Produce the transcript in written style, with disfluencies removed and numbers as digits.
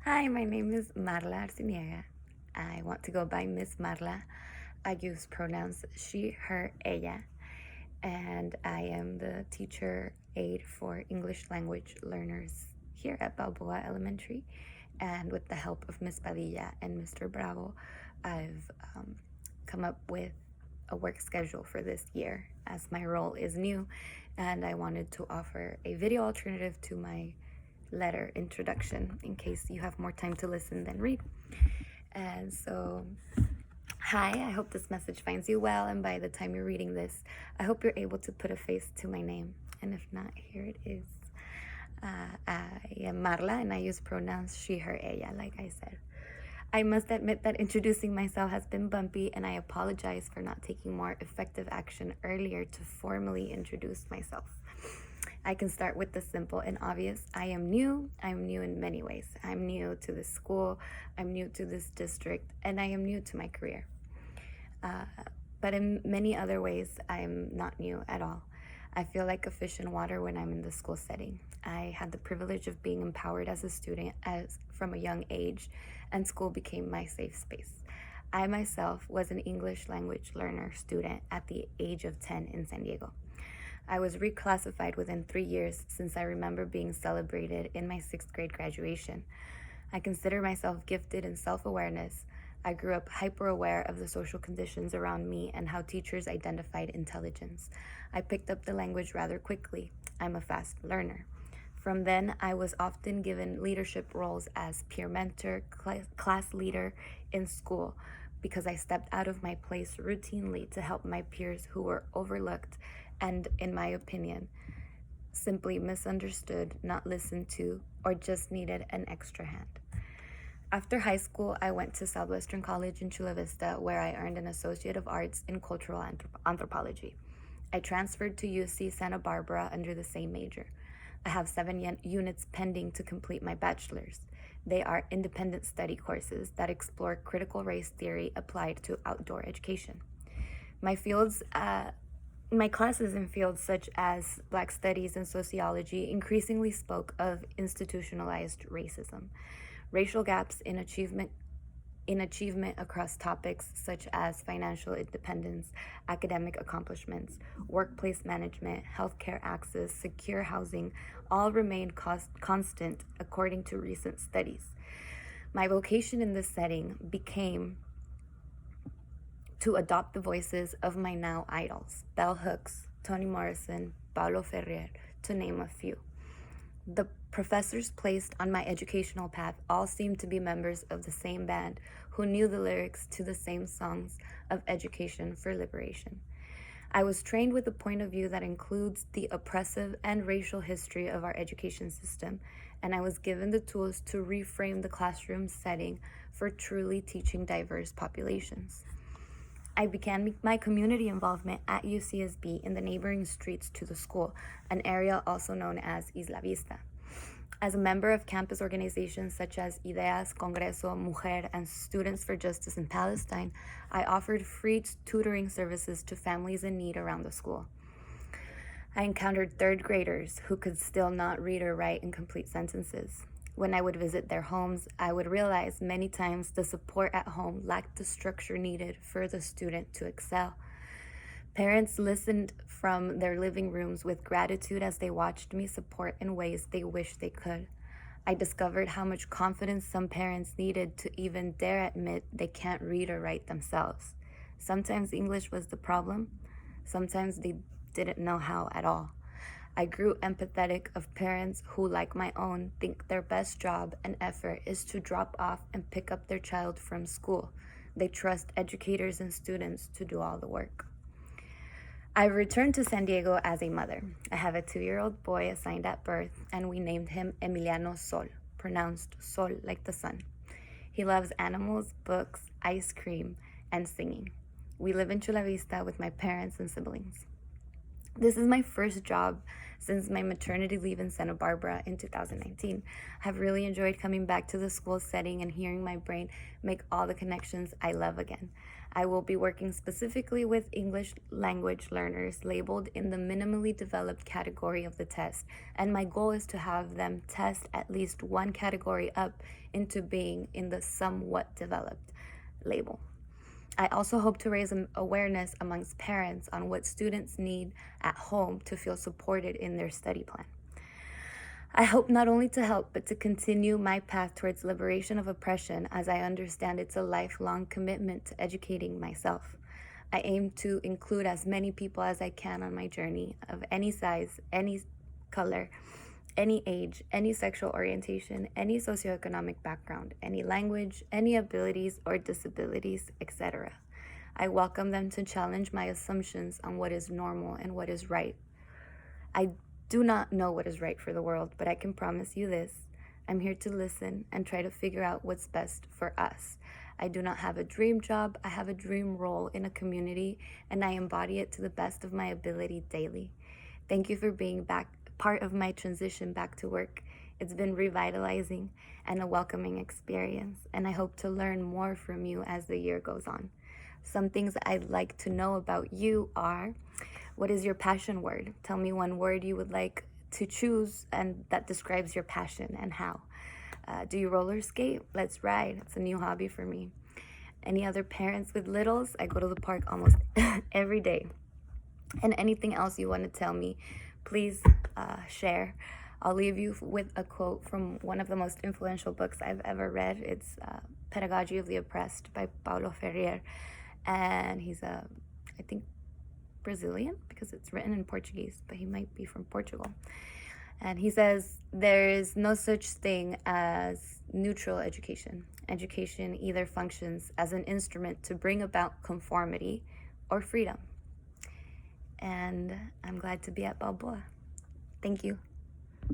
Hi, my name is Marla Arciniega. I want to go by Miss Marla. I use pronouns she, her, ella, and I am the teacher aide for English language learners here at Balboa Elementary. And with the help of Miss Padilla and Mr. Bravo, I've come up with a work schedule for this year as my role is new and I wanted to offer a video alternative to my letter introduction in case you have more time to listen than read. And so, hi, I hope this message finds you well, and by the time you're reading this, I hope you're able to put a face to my name. And if not, here it is. I am Marla, and I use pronouns she, her, ella, like I said. I must admit that introducing myself has been bumpy, and I apologize for not taking more effective action earlier to formally introduce myself. I can start with the simple and obvious. I am new. I'm new in many ways. I'm new to this school, I'm new to this district, and I am new to my career. But in many other ways, I'm not new at all. I feel like a fish in water when I'm in the school setting. I had the privilege of being empowered as a student from a young age, and school became my safe space. I myself was an English language learner student at the age of 10 in San Diego. I was reclassified within 3 years since I remember being celebrated in my sixth grade graduation. I consider myself gifted in self awareness. I grew up hyper aware of the social conditions around me and how teachers identified intelligence. I picked up the language rather quickly. I'm a fast learner. From then, I was often given leadership roles as peer mentor, class leader in school, because I stepped out of my place routinely to help my peers who were overlooked and, in my opinion, simply misunderstood, not listened to, or just needed an extra hand. After high school, I went to Southwestern College in Chula Vista, where I earned an Associate of Arts in Cultural Anthropology. I transferred to UC Santa Barbara under the same major. I have 7 units pending to complete my bachelor's. They are independent study courses that explore critical race theory applied to outdoor education. My fields, my classes in fields such as Black Studies and Sociology increasingly spoke of institutionalized racism, racial gaps in achievement across topics such as financial independence, academic accomplishments, workplace management, healthcare access, secure housing, all remained constant according to recent studies. My vocation in this setting became to adopt the voices of my now idols, Bell Hooks, Toni Morrison, Paulo Ferrer, to name a few. The professors placed on my educational path all seemed to be members of the same band who knew the lyrics to the same songs of education for liberation. I was trained with a point of view that includes the oppressive and racial history of our education system, and I was given the tools to reframe the classroom setting for truly teaching diverse populations. I began my community involvement at UCSB in the neighboring streets to the school, an area also known as Isla Vista. As a member of campus organizations such as Ideas, Congreso, Mujer, and Students for Justice in Palestine, I offered free tutoring services to families in need around the school. I encountered third graders who could still not read or write in complete sentences. When I would visit their homes, I would realize many times the support at home lacked the structure needed for the student to excel. Parents listened from their living rooms with gratitude as they watched me support in ways they wished they could. I discovered how much confidence some parents needed to even dare admit they can't read or write themselves. Sometimes English was the problem, sometimes they didn't know how at all. I grew empathetic of parents who, like my own, think their best job and effort is to drop off and pick up their child from school. They trust educators and students to do all the work. I returned to San Diego as a mother. I have a 2-year-old boy assigned at birth, and we named him Emiliano Sol, pronounced Sol like the sun. He loves animals, books, ice cream, and singing. We live in Chula Vista with my parents and siblings. This is my first job since my maternity leave in Santa Barbara in 2019. I've really enjoyed coming back to the school setting and hearing my brain make all the connections I love again. I will be working specifically with English language learners labeled in the minimally developed category of the test, and my goal is to have them test at least one category up into being in the somewhat developed label. I also hope to raise awareness amongst parents on what students need at home to feel supported in their study plan. I hope not only to help, but to continue my path towards liberation of oppression, as I understand it's a lifelong commitment to educating myself. I aim to include as many people as I can on my journey, of any size, any color, any age, any sexual orientation, any socioeconomic background, any language, any abilities or disabilities, etc. I welcome them to challenge my assumptions on what is normal and what is right. I do not know what is right for the world, but I can promise you this: I'm here to listen and try to figure out what's best for us. I do not have a dream job. I have a dream role in a community, and I embody it to the best of my ability daily. Thank you for being part of my transition back to work. It's been revitalizing and a welcoming experience, and I hope to learn more from you as the year goes on. Some things I'd like to know about you are: what is your passion word? Tell me one word you would like to choose and that describes your passion, and how. Do you roller skate? Let's ride. It's a new hobby for me. Any other parents with littles? I go to the park almost every day. And anything else you want to tell me, please share. I'll leave you with a quote from one of the most influential books I've ever read. It's Pedagogy of the Oppressed by Paulo Freire. And he's I think, Brazilian, because it's written in Portuguese, but he might be from Portugal. And he says, there is no such thing as neutral education. Education either functions as an instrument to bring about conformity or freedom. And I'm glad to be at Balboa. Thank you.